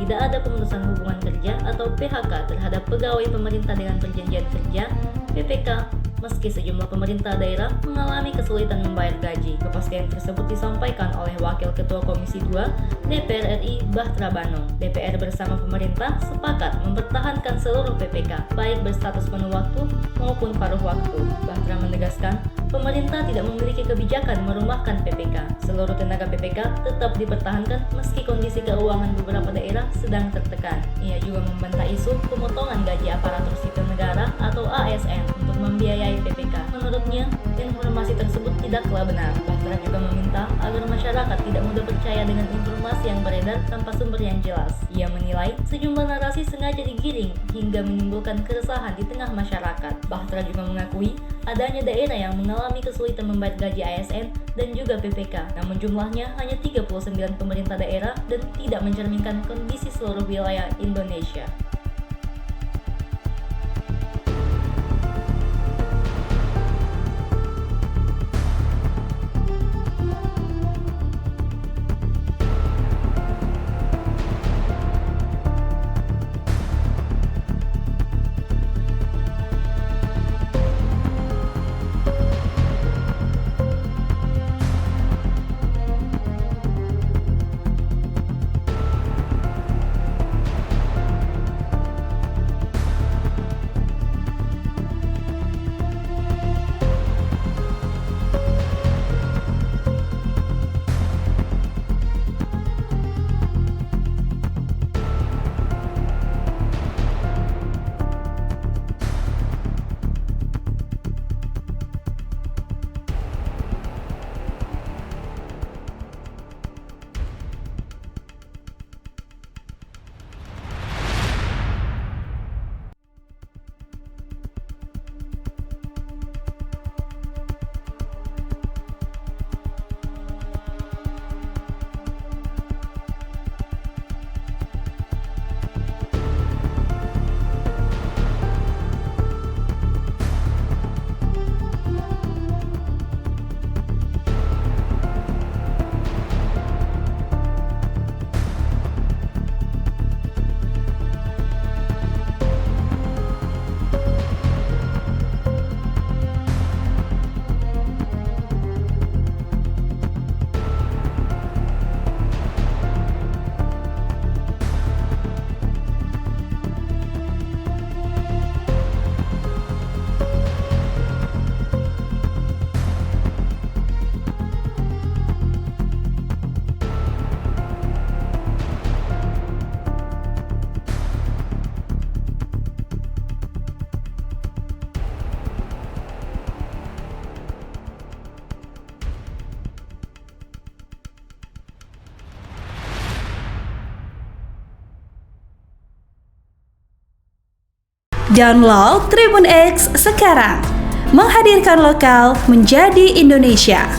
tidak ada pemutusan hubungan kerja atau PHK terhadap pegawai pemerintah dengan perjanjian kerja (PPK), meski sejumlah pemerintah daerah mengalami kesulitan membayar gaji. Kepastian tersebut disampaikan oleh Wakil Ketua Komisi 2 DPR RI Bahtera Banung. DPR bersama pemerintah sepakat mempertahankan seluruh PPK, baik berstatus penuh waktu maupun paruh waktu. Bahtera menegaskan, pemerintah tidak memiliki kebijakan merumahkan PPK. Seluruh tenaga PPK tetap dipertahankan meski kondisi keuangan beberapa daerah sedang tertekan. Ia juga membantah isu pemotongan gaji aparatur sipil negara atau ASN untuk membiayai PPK. Menurutnya, informasi tersebut tidaklah benar. Bahtera juga meminta agar masyarakat tidak mudah percaya dengan informasi yang beredar tanpa sumber yang jelas. Ia menilai sejumlah narasi sengaja digiring hingga menimbulkan keresahan di tengah masyarakat. Bahtera juga mengakui adanya daerah yang mengalami kesulitan membayar gaji ASN dan juga PPK. Namun jumlahnya hanya 39 pemerintah daerah dan tidak mencerminkan kondisi seluruh wilayah Indonesia. Download Tribun X sekarang, menghadirkan lokal menjadi Indonesia.